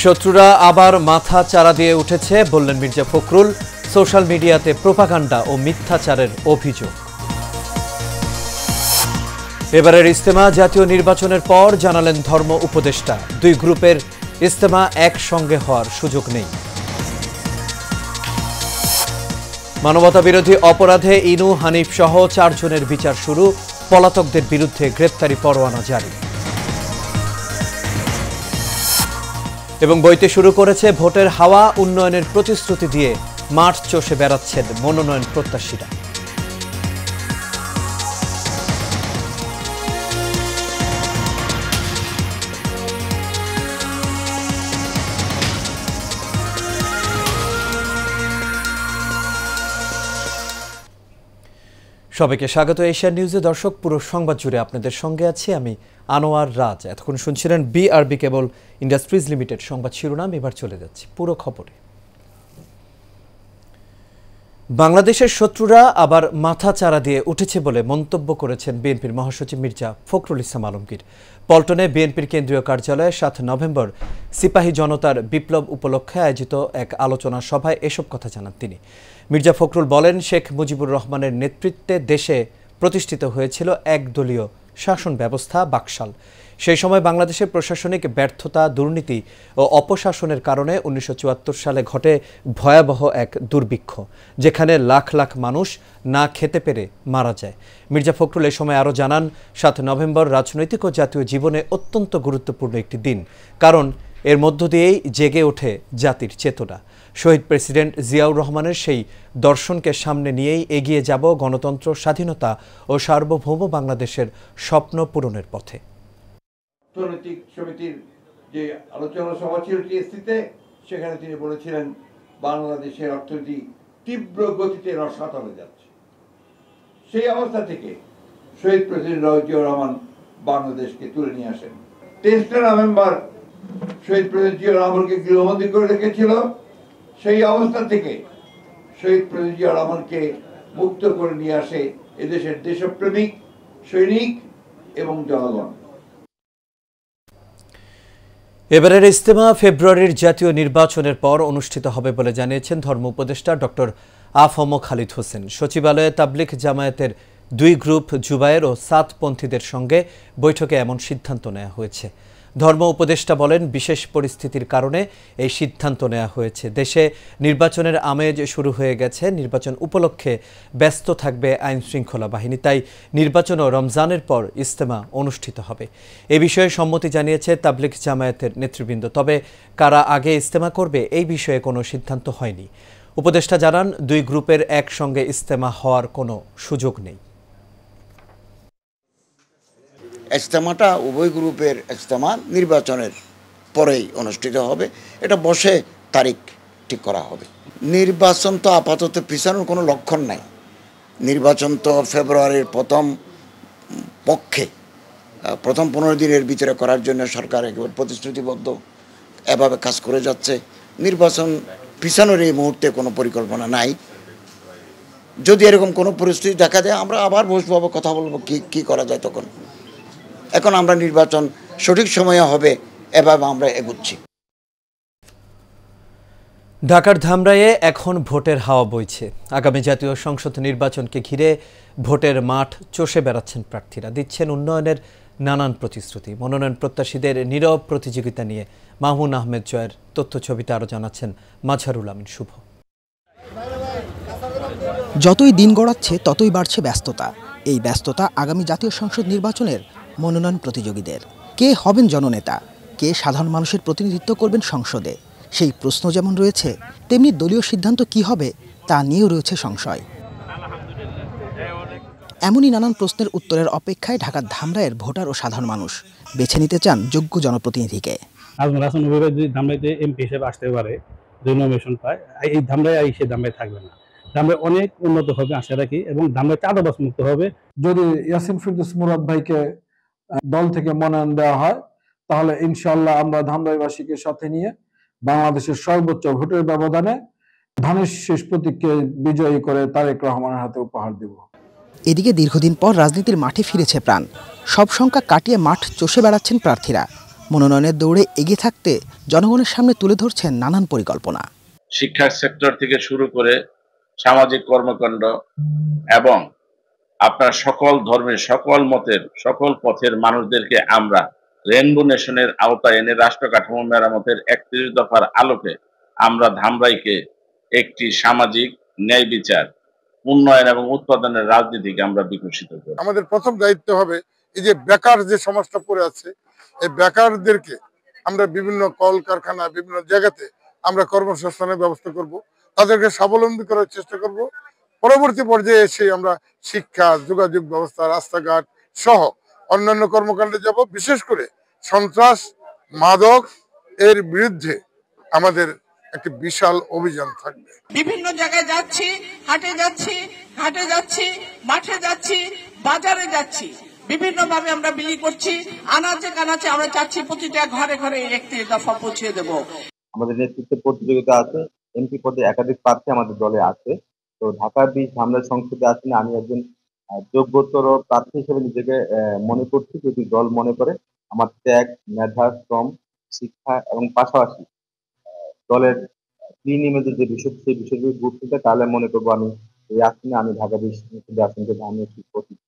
শত্রুরা আবার মাথা চারা দিয়ে উঠেছে বললেন মির্জা ফখরুল। সোশ্যাল মিডিয়াতে প্রোপাগান্ডা ও মিথ্যাচারের অভিযোগ। এবারের ইজতেমা জাতীয় নির্বাচনের পর জানালেন ধর্ম উপদেষ্টা, দুই গ্রুপের ইজতেমা একসঙ্গে হওয়ার সুযোগ নেই। মানবতা বিরোধী অপরাধে ইনু হানিফ সহ 4 জনের বিচার শুরু, পলাতকদের বিরুদ্ধে গ্রেপ্তারি পরোয়ানা জারি। এবং বইতে শুরু করেছে ভোটের হাওয়া, উন্নয়নের প্রতিশ্রুতি দিয়ে মাঠ চষে বেড়াচ্ছেন মনোনয়ন প্রত্যাশীরা। সবাইকে স্বাগত এশিয়ান নিউজে। দর্শক, পুরো সংবাদ জুড়ে আপনাদের সঙ্গে আছি আমি আনোয়ার রাজ। এতক্ষণ শুনছিলেন বিআরবি কেবল ইন্ডাস্ট্রিজ লিমিটেড সংবাদ শিরোনাম। এবার চলে যাচ্ছি পুরো খবরে। বাংলাদেশের শত্রুরা আবার মাথা চারা দিয়ে উঠেছে বলে মন্তব্য করেছেন বিএনপির মহাসচিব মির্জা ফখরুল ইসলাম আলমগীর। পল্টনে বিএনপির কেন্দ্রীয় কার্যালয়ে 7 নভেম্বর সিপাহী জনতার বিপ্লব উপলক্ষে আয়োজিত এক আলোচনা সভায় এসব কথা জানান তিনি। মির্জা ফখরুল বলেন, শেখ মুজিবুর রহমানের নেতৃত্বে দেশে প্রতিষ্ঠিত হয়েছিল একদলীয় শাসন ব্যবস্থা বাকশাল। সেই সময় বাংলাদেশের প্রশাসনিক ব্যর্থতা, দুর্নীতি ও অপশাসনের কারণে 1974 সালে ঘটে ভয়াবহ এক দুর্ভিক্ষ, যেখানে লাখ লাখ মানুষ না খেতে পেরে মারা যায়। মির্জা ফখরুল এ সময় আরও জানান, 7 নভেম্বর রাজনৈতিক ও জাতীয় জীবনে অত্যন্ত গুরুত্বপূর্ণ একটি দিন, কারণ এর মধ্য দিয়েই জেগে ওঠে জাতির চেতনা। শহীদ প্রেসিডেন্ট জিয়াউর রহমানের সেই দর্শনকে সামনে নিয়েই এগিয়ে যাব গণতন্ত্র, স্বাধীনতা ও সার্বভৌম বাংলাদেশের স্বপ্ন পূরণের পথে। অর্থনৈতিক সমিতির যে আলোচনা সভা ছিল টিএসসিতে, সেখানে তিনি বলেছিলেন বাংলাদেশের অর্থনীতি তীব্র গতিতে রসাতলে যাচ্ছে। সেই অবস্থা থেকে শহীদ প্রেসিডেন্ট জিয়াউর রহমান বাংলাদেশকে তুলে নিয়ে আসেন। 23 নভেম্বর শহীদ প্রেসিডেন্ট জিয়াউর রহমানকে গৃহবন্দী করে রেখেছিল। সেই অবস্থা থেকে শহীদ প্রেসিডেন্ট জিয়াউর রহমানকে মুক্ত করে নিয়ে আসে এদেশের দেশপ্রেমিক সৈনিক এবং জনগণ। এবারের ইজতেমা ফেব্রুয়ারির জাতীয় নির্বাচনের পর অনুষ্ঠিত হবে বলে জানিয়েছেন ধর্ম উপদেষ্টা ডক্টর আফম খালিদ হোসেন। সচিবালয়ে তাবলিগ জামায়াতের 2 গ্রুপ জুবায়ের ও সাতপন্থীদের সঙ্গে বৈঠকে এমন সিদ্ধান্ত নেওয়া হয়েছে। ধর্ম উপদেষ্টা বলেন, বিশেষ পরিস্থিতির কারণে এই সিদ্ধান্ত নেওয়া হয়েছে। দেশে নির্বাচনের আমেজ শুরু হয়ে গেছে। নির্বাচন উপলক্ষে ব্যস্ত থাকবে আইন শৃঙ্খলা বাহিনী, তাই নির্বাচন ও রমজানের পর ইজতেমা অনুষ্ঠিত হবে। এ বিষয়ে সম্মতি জানিয়েছে তাবলিগ জামায়াতের নেতৃবৃন্দ। তবে কারা আগে ইজতেমা করবে এই বিষয়ে কোনো সিদ্ধান্ত হয়নি। উপদেষ্টা জানান, 2 গ্রুপের একসঙ্গে ইজতেমা হওয়ার কোনো সুযোগ নেই। ইজতেমাটা উভয় গ্রুপের ইজতেমা নির্বাচনের পরেই অনুষ্ঠিত হবে। এটা বসে তারিখ ঠিক করা হবে। নির্বাচন তো আপাতত পিছানোর কোনো লক্ষণ নাই। নির্বাচন তো ফেব্রুয়ারির প্রথম 15 দিনের ভিতরে করার জন্য সরকার একেবারে প্রতিশ্রুতিবদ্ধ, এভাবে কাজ করে যাচ্ছে। নির্বাচন পিছানোর এই মুহূর্তে কোনো পরিকল্পনা নাই। যদি এরকম কোনো পরিস্থিতি দেখা যায়, আমরা আবার বসবো, কথা বলবো কি করা যায় তখন। এখন আমরা নির্বাচন সঠিক সময়ে হবে এভাবে আমরা এগোচ্ছি। ঢাকার ধামরাইয়ে এখন ভোটের হাওয়া বইছে। আগামী জাতীয় সংসদ নির্বাচনকে ঘিরে ভোটের মাঠ চষে বেড়াচ্ছেন প্রার্থীরা, দিচ্ছেন উন্নয়নের নানান প্রতিশ্রুতি। মনোনয়ন প্রত্যাশীদের নীরব প্রতিযোগিতা নিয়ে মামুন আহমেদ জয়ের তথ্য ছবিতে আরও জানাচ্ছেন মাজহারুল আমিন শুভ। যতই দিন গড়াচ্ছে ততই বাড়ছে ব্যস্ততা। এই ব্যস্ততা আগামী জাতীয় সংসদ নির্বাচনের মনোনয়ন প্রতিযোগীদের। কে হবেন জননেতা, কে সাধারণ মানুষের প্রতিনিধিত্ব করবেন সংসদে, সেই প্রশ্ন যেমন রয়েছে, তেমনি দলীয় সিদ্ধান্ত কি হবে তা নিয়েও রয়েছে সংশয়। এমনই নানান প্রশ্নের উত্তরের অপেক্ষায় ঢাকার ধামরাইয়ের ভোটার ও সাধারণ মানুষ বেছে নিতে চান যোগ্য জনপ্রতিনিধিকে। যদি ধামরাইতে এমপি হিসেবে আসতে পারে, যদি নমিনেশন পায়, এই ধামরাই সে ধামরাই থাকবে না। ধামরাই অনেক উন্নত হবে আশা রাখি, এবং ধামরাই চাঁদাবাজ মুক্ত হবে। যদি ইয়াসিন ফিরদৌস মুরাদ ভাইকে দল থেকে মনোনয়ন দেওয়া হয়, তাহলে ইনশাআল্লাহ আমরা ধামরাইবাসীকে সাথে নিয়ে বাংলাদেশের সর্বোচ্চ ভোটের ব্যবধানে ধানের শেষ প্রতীককে বিজয়ী করে তারেক রহমানের হাতে উপহার দেব। এদিকে দীর্ঘদিন পর রাজনীতির মাঠে ফিরেছে প্রাণ। সব শঙ্কা কাটিয়ে মাঠ চষে বেড়াচ্ছেন প্রার্থীরা। মনোনয়নের দৌড়ে এগিয়ে থাকতে জনগণের সামনে তুলে ধরছেন নানান পরিকল্পনা। শিক্ষা সেক্টর থেকে শুরু করে সামাজিক কর্মকাণ্ড এবং আপনার সকল ধর্মের, সকল মতের, সকল পথের মানুষদেরকে আমরা রেইনবো নেশনের আওতায় এনে রাষ্ট্র কাঠামো মেরামতের ৩১ দফার আলোকে আমরা ধামরাইকে একটি সামাজিক ন্যায় বিচার, উন্নয়ন এবং উৎপাদনের রাজনীতিকে আমরা বিকশিত করি। আমাদের প্রথম দায়িত্ব হবে এই যে বেকার যে সমাজটা পড়ে আছে, এই বেকারদেরকে আমরা বিভিন্ন কল কারখানা, বিভিন্ন জায়গাতে আমরা কর্মসংস্থানের ব্যবস্থা করব, তাদেরকে স্বাবলম্বী করার চেষ্টা করব। পরবর্তী পর্যায়ে এসে আমরা শিক্ষা, যোগাযোগ ব্যবস্থা, রাস্তাঘাট সহ অন্যান্য কর্মকাণ্ডে যাব। বিশেষ করে সন্ত্রাস, মাদক এর বিরুদ্ধে আমাদের একটি বিশাল অভিযান থাকবে। বিভিন্ন জায়গায় যাচ্ছি, হাটে যাচ্ছি, ঘাটে যাচ্ছি, মাঠে যাচ্ছি, বাজারে যাচ্ছি, বিভিন্ন ভাবে আমরা বিলি করছি। আনাচে কানাচে আমরা চাচ্ছি প্রতিটা ঘরে ঘরে ৩১ দফা পৌঁছে দেব। আমাদের নেতৃত্বের প্রতিযোগিতা আছে, এমপি পদে একাধিক প্রার্থী আমাদের দলে আছে। তো ঢাকা ২০ ধামরাই সংসদে আসলে আমি একজন যোগ্যতর প্রার্থী হিসেবে নিজেকে মনে করছি। যদি দল মনে করে আমার ত্যাগ, মেধা, শ্রম, শিক্ষা এবং পাশাপাশি দলের ক্লিন ইমেজের যে বিষয়, সেই বিষয়গুলি গুরুত্ব দেয়, তাহলে মনে করবো আমি এই আসনে, আমি ঢাকা ২০ সংসদে আসন থেকে আমি একটি প্রতীক।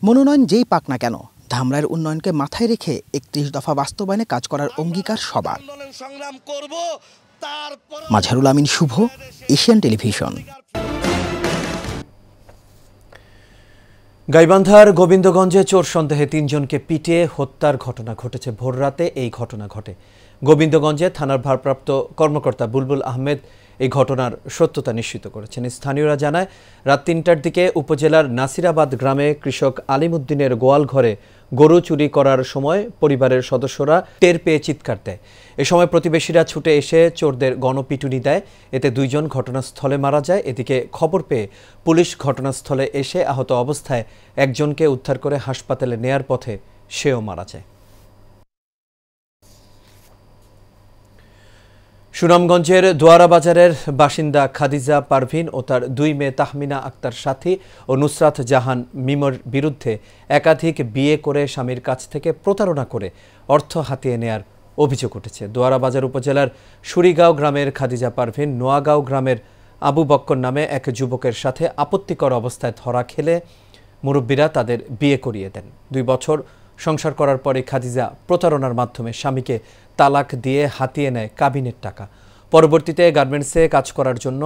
মনোনয়ন যেই পাক না কেন, ধামরাইয়ের উন্নয়নকে মাথায় রেখে ৩১ দফা বাস্তবায়নে কাজ করার অঙ্গীকার সবার। মাঝারুল আমিন শুভ, এশিয়ান টেলিভিশন। গাইবান্ধার গোবিন্দগঞ্জে চোর সন্দেহে ৩ জনকে পিটিয়ে হত্যার ঘটনা ঘটেছে। ভোররাতে এই ঘটনা ঘটে। গোবিন্দগঞ্জে থানার ভারপ্রাপ্ত কর্মকর্তা বুলবুল আহমেদ এই ঘটনার সত্যতা নিশ্চিত করেছেন। স্থানীয়রা জানায়, রাত ৩টার দিকে উপজেলার নাসিরাবাদ গ্রামে কৃষক আলিমুদ্দিনের গোয়াল ঘরে গরু চুরি করার সময় পরিবারের সদস্যরা টের পেয়ে চিৎকার দেয়। এ সময় প্রতিবেশীরা ছুটে এসে চোরদের গণপিটুনি দেয়। এতে ২ জন ঘটনাস্থলে মারা যায়। এদিকে খবর পেয়ে পুলিশ ঘটনাস্থলে এসে আহত অবস্থায় একজনকে উদ্ধার করে হাসপাতালে নেয়ার পথে সেও মারা যায়। সুনামগঞ্জের দোয়ারা বাজারের বাসিন্দা খাদিজা পারভিন ও তার ২ মেয়ে তাহমিনা আক্তার সাথী ও নুসরাত জাহান মিমর বিরুদ্ধে একাধিক বিয়ে করে স্বামীর কাছ থেকে প্রতারণা করে অর্থ হাতিয়ে নেয়ার অভিযোগ উঠেছে। দোয়ারা বাজার উপজেলার সুরিগাঁও গ্রামের খাদিজা পারভিন নোয়াগাঁও গ্রামের আবু বক্কর নামে এক যুবকের সাথে আপত্তিকর অবস্থায় ধরা খেলে মুরব্বীরা তাদের বিয়ে করিয়ে দেন। ২ বছর সংসার করার পরে খাদিজা প্রতারণার মাধ্যমে স্বামীকে তালাক দিয়ে হাতিয়ে নেয় কাবিনের টাকা। পরবর্তীতে গার্মেন্টসে কাজ করার জন্য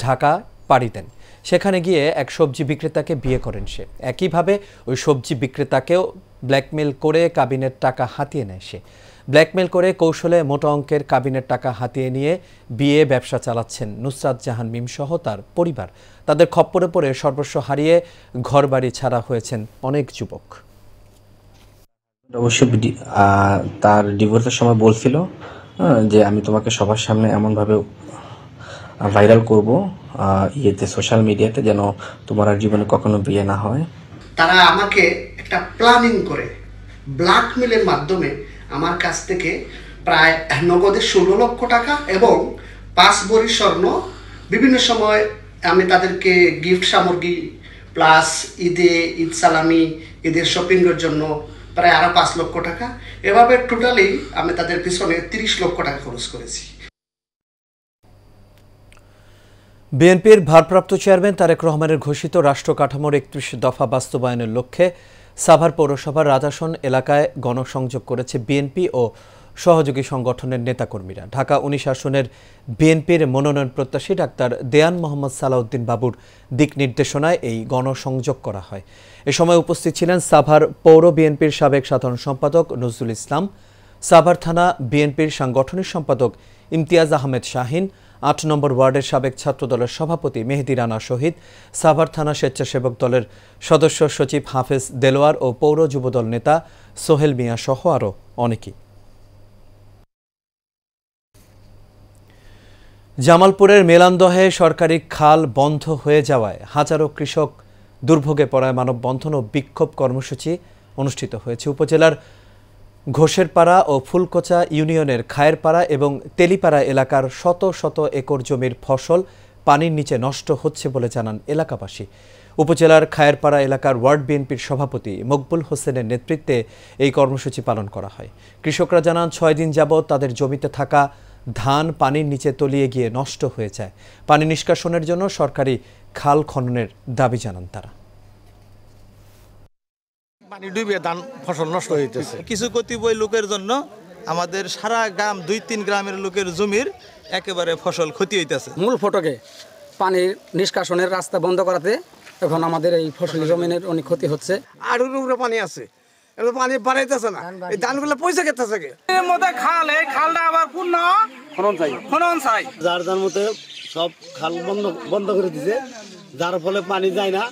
ঢাকা পাড়ি দেন। সেখানে গিয়ে এক সবজি বিক্রেতাকে বিয়ে করেন সে। একইভাবে ওই সবজি বিক্রেতাকেও ব্ল্যাকমেল করে কাবিনের টাকা হাতিয়ে নেয় সে। ব্ল্যাকমেল করে কৌশলে মোটা অঙ্কের কাবিনের টাকা হাতিয়ে নিয়ে বিয়ে ব্যবসা চালাচ্ছেন নুসরাত জাহান মিমসহ তার পরিবার। তাদের খপ্পরে পড়ে সর্বস্ব হারিয়ে ঘরবাড়ি ছাড়া হয়েছেন অনেক যুবক। অবশ্যই তার ডিভোর্সের সময় বলছিল যে আমি তোমাকে সবার সামনে এমনভাবে ভাইরাল করব সোশ্যাল মিডিয়াতে, যেন তোমার আর জীবনে কখনো বিয়ে না হয়। তারা আমাকে একটা প্ল্যানিং করে ব্ল্যাকমেলের মাধ্যমে আমার কাছ থেকে প্রায় নগদে ১৬ লক্ষ টাকা এবং ৫ ভরি স্বর্ণ, বিভিন্ন সময় আমি তাদেরকে গিফট সামগ্রী প্লাস ঈদ সালামি, ঈদের শপিংয়ের জন্য প্রায় আরো ৫ লক্ষ টাকা, এভাবে টোটালি আমি তাদের পিছনে ৩০ লক্ষ টাকা খরচ করেছি। বিএনপির ভারপ্রাপ্ত চেয়ারম্যান তারেক রহমানের ঘোষিত রাষ্ট্র কাঠামোর ৩১ দফা বাস্তবায়নের লক্ষ্যে সাভার পৌরসভার রাজাসন এলাকায় গণসংযোগ করেছে বিএনপি ও সহযোগী সংগঠনের নেতাকর্মীরা। ঢাকা ১৯ আসনের বিএনপির মনোনয়ন প্রত্যাশী ডাক্তার দেয়ান মোহাম্মদ সালাউদ্দিন বাবুর দিক নির্দেশনায় এই গণসংযোগ করা হয়। এ সময় উপস্থিত ছিলেন সাভার পৌর বিএনপির সাবেক সাধারণ সম্পাদক নজরুল ইসলাম, সাভার থানা বিএনপির সাংগঠনিক সম্পাদক ইমতিয়াজ আহমেদ শাহিন, ৮ নম্বর ওয়ার্ডের সাবেক ছাত্রদলের সভাপতি মেহেদি রানা শহীদ, সাভার থানা স্বেচ্ছাসেবক দলের সদস্য সচিব হাফেজ দেলোয়ার ও পৌর যুবদল নেতা সোহেল মিয়া সহ আরও অনেকেই। জামালপুরের মেলান্দহে সরকারি খাল বন্ধ হয়ে যাওয়ায় হাজারো কৃষক দুর্ভোগে পড়ায় মানববন্ধন ও বিক্ষোভ কর্মসূচি অনুষ্ঠিত হয়েছে। উপজেলার ঘোষেরপাড়া ও ফুলকোচা ইউনিয়নের খায়েরপাড়া এবং তেলিপাড়া এলাকার শত শত একর জমির ফসল পানির নিচে নষ্ট হচ্ছে বলে জানান এলাকাবাসী। উপজেলার খায়েরপাড়া এলাকার ওয়ার্ড বিএনপির সভাপতি মকবুল হোসেনের নেতৃত্বে এই কর্মসূচি পালন করা হয়। কৃষকরা জানান 6 দিন যাবৎ তাদের জমিতে থাকা ধান পানির নিচে তলিয়ে গিয়ে নষ্ট হয়ে যায়। পানি নিষ্কাশনের জন্য সরকারি খাল খননের দাবি জানান তারা। পানি ডুবে ধান ফসল নষ্ট হইতেছে। কিছু কতিপয় লোকের জন্য আমাদের সারা গ্রাম 2-3 গ্রামের লোকের জমির একেবারে ফসল ক্ষতি হইতেছে। মূল ফটকে পানির নিষ্কাশনের রাস্তা বন্ধ করাতে এখন আমাদের এই ফসলি জমিনের অনেক ক্ষতি হচ্ছে। আড়ুর উপরে পানি আছে, এটা পানি বাড়াইতেছে না, এই ধানগুলো পয়সা খেতেছে কে এর মধ্যে খাল, এই খালটা আবার পূর্ণ খনন চাই। যার যার মতে সব খাল বন্ধ করে দিছে, যার ফলে পানি যায় না।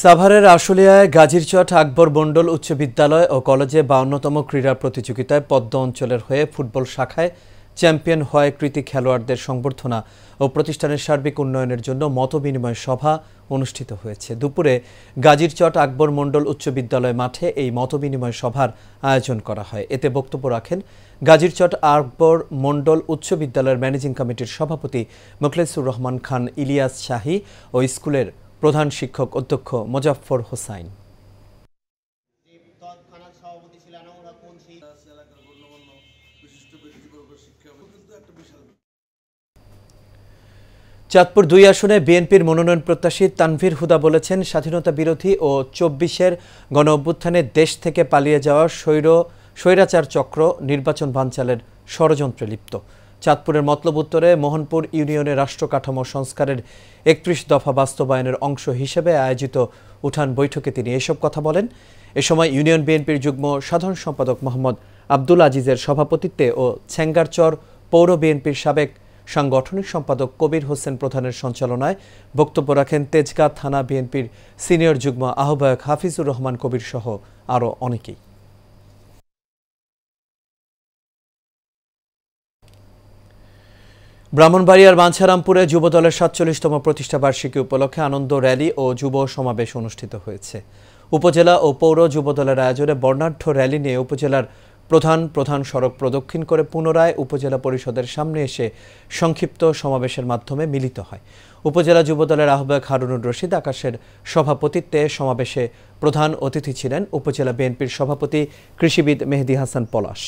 সাভারের আশুলিয়ায় গাজীরচট আকবর মণ্ডল উচ্চ বিদ্যালয় ও কলেজে 52তম ক্রীড়া প্রতিযোগিতায় পদ্ম অঞ্চলের হয়ে ফুটবল শাখায় চ্যাম্পিয়ন হয় কৃতি খেলোয়াড়দের সংবর্ধনা ও প্রতিষ্ঠানের সার্বিক উন্নয়নের জন্য মতবিনিময় সভা অনুষ্ঠিত হয়েছে। দুপুরে গাজীরচট আকবর মণ্ডল উচ্চ বিদ্যালয় মাঠে এই মতবিনিময় সভার আয়োজন করা হয়। এতে বক্তব্য রাখেন গাজীরচট আকবর মণ্ডল উচ্চ বিদ্যালয়ের ম্যানেজিং কমিটির সভাপতি মোখলেসুর রহমান খান ইলিয়াস শাহী ও স্কুলের প্রধান শিক্ষক অধ্যক্ষ মোজাফফর হোসাইন। চাঁদপুর 2 আসনে বিএনপির মনোনয়ন প্রত্যাশী তানভীর হুদা বলেছেন, স্বাধীনতা বিরোধী ও 24-এর গণ অভ্যুত্থানে দেশ থেকে পালিয়ে যাওয়া স্বৈরাচার চক্র নির্বাচন বানচালের ষড়যন্ত্রে লিপ্ত। চাঁদপুরের মতলব উত্তরে মোহনপুর ইউনিয়নের রাষ্ট্র কাঠামো সংস্কারের 31 দফা বাস্তবায়নের অংশ হিসেবে আয়োজিত উঠান বৈঠকে তিনি এসব কথা বলেন। এ সময় ইউনিয়ন বিএনপির যুগ্ম সাধারণ সম্পাদক মোহাম্মদ আব্দুল আজিজের সভাপতিত্বে ও ছেঙ্গারচর পৌর বিএনপির সাবেক সাংগঠনিক সম্পাদক কবির হোসেন প্রধানের সঞ্চালনায় বক্তব্য রাখেন তেজগাঁ থানা বিএনপির সিনিয়র যুগ্ম আহ্বায়ক হাফিজুর রহমান কবির সহ আরও অনেকেই। ব্রাহ্মণবাড়িয়ার বাঞ্ছারামপুরে যুবদলের 47তম প্রতিষ্ঠা বার্ষিকী উপলক্ষে আনন্দ র্যালি ও যুব সমাবেশ অনুষ্ঠিত হয়েছে। উপজেলা ও পৌর যুবদলের আয়োজনে বর্ণাঢ্য র্যালি নিয়ে উপজেলার প্রধান সড়ক প্রদক্ষিণ করে পুনরায় উপজেলা পরিষদের সামনে এসে সংক্ষিপ্ত সমাবেশের মাধ্যমে মিলিত হয়। উপজেলা যুবদলের আহ্বায়ক হারুনুর রশিদ আকাশের সভাপতিত্বে সমাবেশে প্রধান অতিথি ছিলেন উপজেলা বিএনপির সভাপতি কৃষিবিদ মেহেদী হাসান পলাশ।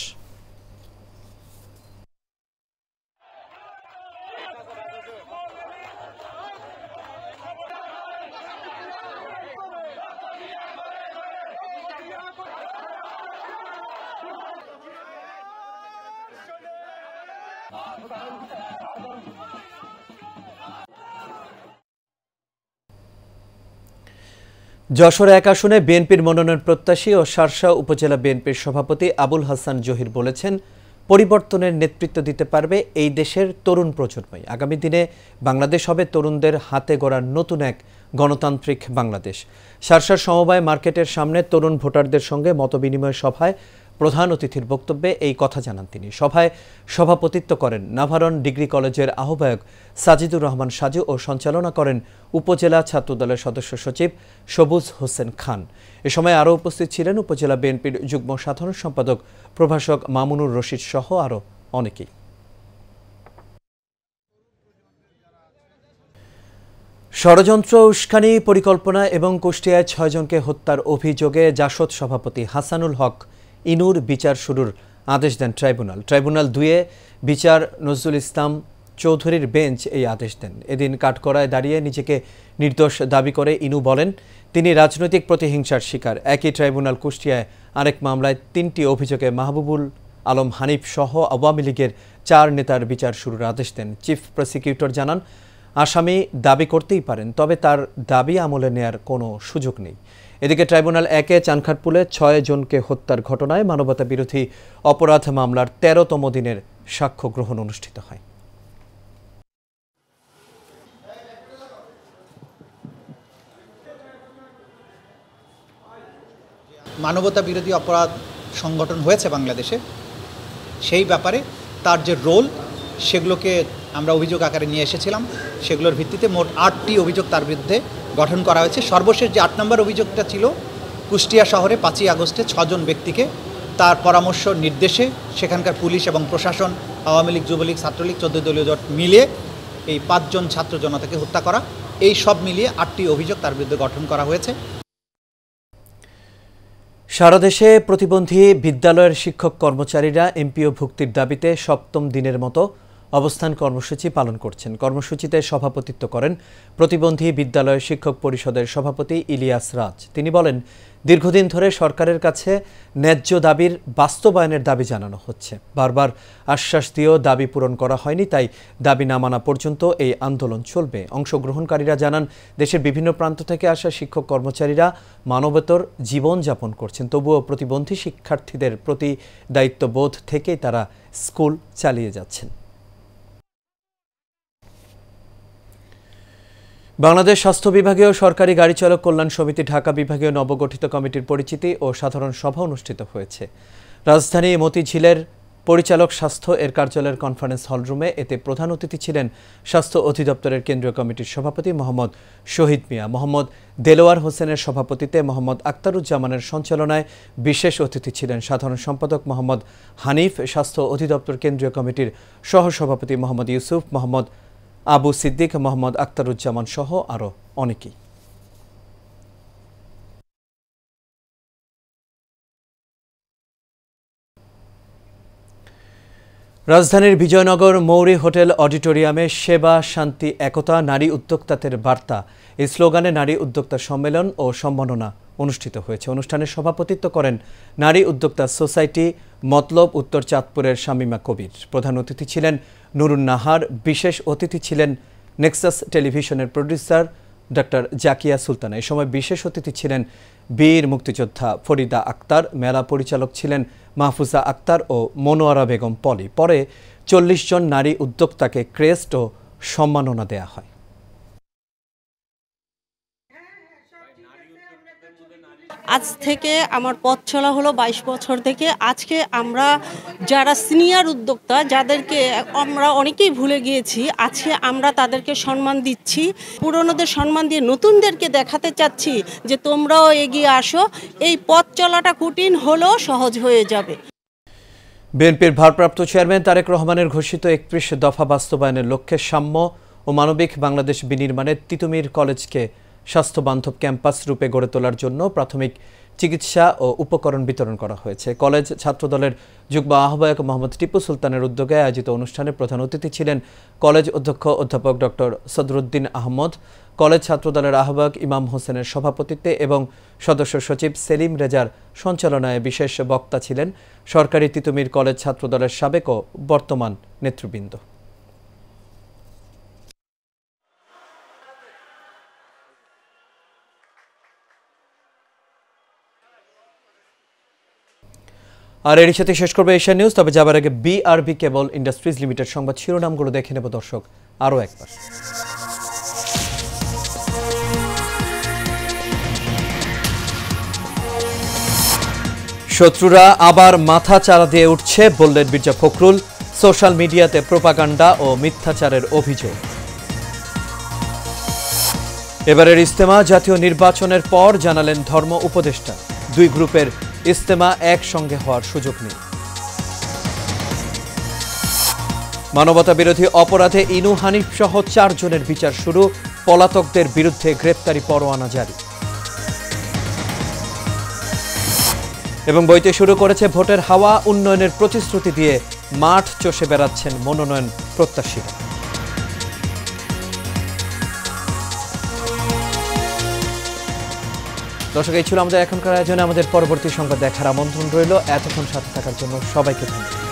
যশোর 1 আসনে বিএনপির মনোনয়ন প্রত্যাশী ও শার্শা উপজেলা বিএনপির সভাপতি আবুল হাসান জহির বলেছেন, পরিবর্তনের নেতৃত্ব দিতে পারবে এই দেশের তরুণ প্রজন্মই। আগামী দিনে বাংলাদেশ হবে তরুণদের হাতে গড়া নতুন এক গণতান্ত্রিক বাংলাদেশ। শার্শার সমবায় মার্কেটের সামনে তরুণ ভোটারদের সঙ্গে মতবিনিময় সভায় প্রধান অতিথির বক্তব্যে এই কথা জানান তিনি। সভায় সভাপতিত্ব করেন নাভারন ডিগ্রি কলেজের আহ্বায়ক সাজিদুর রহমান সাজু ও সঞ্চালনা করেন উপজেলা ছাত্রদলের সদস্য সচিব সবুজ হোসেন খান। এ সময় আরও উপস্থিত ছিলেন উপজেলা বিএনপির যুগ্ম সাধারণ সম্পাদক প্রভাষক মামুনুর রশিদ সহ আরও অনেকেই। ষড়যন্ত্র, উস্কানি, পরিকল্পনা এবং কুষ্টিয়ায় 6 জনকে হত্যার অভিযোগে জাসদ সভাপতি হাসানুল হক ইনুর বিচার শুরুর আদেশ দেন ট্রাইব্যুনাল। ট্রাইব্যুনাল 2-এ বিচার নজরুল ইসলাম চৌধুরীর বেঞ্চ এই আদেশ দেন। এদিন কাঠগড়ায় দাঁড়িয়ে নিজেকে নির্দোষ দাবি করে ইনু বলেন, তিনি রাজনৈতিক প্রতিহিংসার শিকার। একই ট্রাইব্যুনাল কুষ্টিয়ায় আরেক মামলায় 3টি অভিযোগে মাহবুবুল আলম হানিফ সহ আওয়ামী লীগের 4 নেতার বিচার শুরুর আদেশ দেন। চিফ প্রসিকিউটর জানান, আসামি দাবি করতেই পারেন, তবে তার দাবি আমলে নেয়ার কোনো সুযোগ নেই। এদিকে ট্রাইব্যুনাল 1-এ চানখারপুলে 6 জনকে হত্যার ঘটনায় মানবতা বিরোধী অপরাধ মামলার 13তম দিনের সাক্ষ্য গ্রহণ অনুষ্ঠিত হয়। মানবতা বিরোধী অপরাধ সংগঠন হয়েছে বাংলাদেশে, সেই ব্যাপারে তার যে রোল সেগুলোকে আমরা অভিযোগ আকারে নিয়ে এসেছিলাম। সেগুলোর ভিত্তিতে মোট 8টি অভিযোগ তার বিরুদ্ধে গঠন করা হয়েছে। সর্বশেষ যে 8 নম্বর অভিযোগটা ছিল, কুষ্টিয়া শহরে 5ই আগস্টে 6 জন ব্যক্তিকে তার পরামর্শ নির্দেশে সেখানকার পুলিশ এবং প্রশাসন, আওয়ামী লীগ, যুবলীগ, ছাত্রলীগ, 14 দলীয় জোট মিলিয়ে এই 5 জন ছাত্র জনতাকে হত্যা করা, এই সব মিলিয়ে 8টি অভিযোগ তার বিরুদ্ধে গঠন করা হয়েছে। সারা দেশে প্রতিবন্ধী বিদ্যালয়ের শিক্ষক কর্মচারীরা এমপিও ভুক্তির দাবিতে 7ম দিনের মতো অবস্থান কর্মসূচি পালন করছেন। কর্মসূচিতে সভাপতিত্ব করেন প্রতিবন্ধী বিদ্যালয়ের শিক্ষক পরিষদের সভাপতি ইলিয়াস রাজ। তিনি বলেন, দীর্ঘদিন ধরে সরকারের কাছে ন্যায্য দাবির বাস্তবায়নের দাবি জানানো হচ্ছে। বারবার আশ্বাস দিয়েও দাবি পূরণ করা হয়নি, তাই দাবি না মানা পর্যন্ত এই আন্দোলন চলবে। অংশগ্রহণকারীরা জানান, দেশের বিভিন্ন প্রান্ত থেকে আসা শিক্ষক কর্মচারীরা মানবেতর জীবনযাপন করছেন, তবুও প্রতিবন্ধী শিক্ষার্থীদের প্রতি দায়িত্ববোধ থেকেই তারা স্কুল চালিয়ে যাচ্ছেন। বাংলাদেশ স্বাস্থ্য বিভাগীয় সরকারি গাড়ি চালক কল্যাণ সমিতি ঢাকা বিভাগীয় নবগঠিত কমিটির পরিচিতি ও সাধারণ সভা অনুষ্ঠিত হয়েছে রাজধানী মতিঝিলের পরিচালক স্বাস্থ্য এর কার্যালয়ের কনফারেন্স হলরুমে। এতে প্রধান অতিথি ছিলেন স্বাস্থ্য অধিদপ্তরের কেন্দ্রীয় কমিটির সভাপতি মোহাম্মদ শহীদ মিয়া। মোহাম্মদ দেলোয়ার হোসেনের সভাপতিত্বে মোহাম্মদ আক্তারুজ্জামানের সঞ্চালনায় বিশেষ অতিথি ছিলেন সাধারণ সম্পাদক মোহাম্মদ হানিফ, স্বাস্থ্য অধিদপ্তর কেন্দ্রীয় কমিটির সহসভাপতি মোহাম্মদ ইউসুফ, মোহাম্মদ আবু সিদ্দিক, মোহাম্মদ আক্তারুজ্জামান সহ আরও অনেকেই। রাজধানীর বিজয়নগর মৌরি হোটেল অডিটোরিয়ামে সেবা, শান্তি, একতা, নারী উদ্যোক্তাদের বার্তা এই স্লোগানে নারী উদ্যোক্তা সম্মেলন ও সম্মাননা অনুষ্ঠিত হয়েছে। অনুষ্ঠানে সভাপতিত্ব করেন নারী উদ্যোক্তা সোসাইটি মতলব উত্তর চাঁদপুরের শামিমা কবির। প্রধান অতিথি ছিলেন নুরুন নাহার। বিশেষ অতিথি ছিলেন নেক্সাস টেলিভিশনের প্রডিউসার ডক্টর জাকিয়া সুলতানা। এই সময় বিশেষ অতিথি ছিলেন বীর মুক্তিযোদ্ধা ফরিদা আক্তার। মেলা পরিচালক ছিলেন মাহফুজা আক্তার ও মনোয়ারা বেগম পলি। পরে 40 জন নারী উদ্যোক্তাকে ক্রেস্ট ও সম্মাননা দেয়া হয়। আজ থেকে আমার পথ চলা হলো 22 বছর থেকে। আজকে আমরা যারা সিনিয়র উদ্যোক্তা, যাদেরকে আমরা অনেকেই ভুলে গিয়েছি, আজকে আমরা তাদেরকে সম্মান দিচ্ছি। পুরনোদের সম্মান দিয়ে নতুনদেরকে দেখাতে চাচ্ছি যে তোমরাও এগিয়ে আসো। এই পথ চলাটা কঠিন হলেও সহজ হয়ে যাবে। বিএনপির ভারপ্রাপ্ত চেয়ারম্যান তারেক রহমানের ঘোষিত 31 দফা বাস্তবায়নের লক্ষ্যে সাম্য ও মানবিক বাংলাদেশ বিনির্মাণে তিতুমির কলেজকে স্বাস্থ্যবান্ধব ক্যাম্পাস রূপে গড়ে তোলার জন্য প্রাথমিক চিকিৎসা ও উপকরণ বিতরণ করা হয়েছে। কলেজ ছাত্রদলের যুগ্ম আহ্বায়ক মোহাম্মদ টিপু সুলতানের উদ্যোগে আয়োজিত অনুষ্ঠানে প্রধান অতিথি ছিলেন কলেজ অধ্যক্ষ অধ্যাপক ডক্টর সদরুদ্দিন আহমদ। কলেজ ছাত্রদলের আহ্বায়ক ইমাম হোসেনের সভাপতিত্বে এবং সদস্য সচিব সেলিম রেজার সঞ্চালনায় বিশেষ বক্তা ছিলেন সরকারি তিতুমির কলেজ ছাত্রদলের সাবেক ও বর্তমান নেতৃবৃন্দ। আর এর সাথে শেষ করবে এশিয়া নিউজ। তবে যাবার আগে বিআরবি কেবল ইন্ডাস্ট্রিজ লিমিটেড সংবাদ শিরোনামগুলো দেখে নেব দর্শক আরও একবার। শত্রুরা আবার মাথা চারা দিয়ে উঠছে বললেন মির্জা ফখরুল। সোশ্যাল মিডিয়াতে প্রোপাগান্ডা ও মিথ্যাচারের অভিযোগ। এবারের ইজতেমা জাতীয় নির্বাচনের পর জানালেন ধর্ম উপদেষ্টা। দুই গ্রুপের ইজতেমা একসঙ্গে হওয়ার সুযোগ নেই। মানবতা বিরোধী অপরাধে ইনু হানিফ সহ 4 জনের বিচার শুরু। পলাতকদের বিরুদ্ধে গ্রেপ্তারি পরোয়ানা জারি। এবং বইতে শুরু করেছে ভোটের হাওয়া। উন্নয়নের প্রতিশ্রুতি দিয়ে মাঠ চষে বেড়াচ্ছেন মনোনয়ন প্রত্যাশীরা। দর্শক, এই ছিল আমাদের এখনকার আয়োজনে। আমাদের পরবর্তী সংবাদ দেখার আমন্ত্রণ রইল। এতক্ষণ সাথে থাকার জন্য সবাইকে ধন্যবাদ।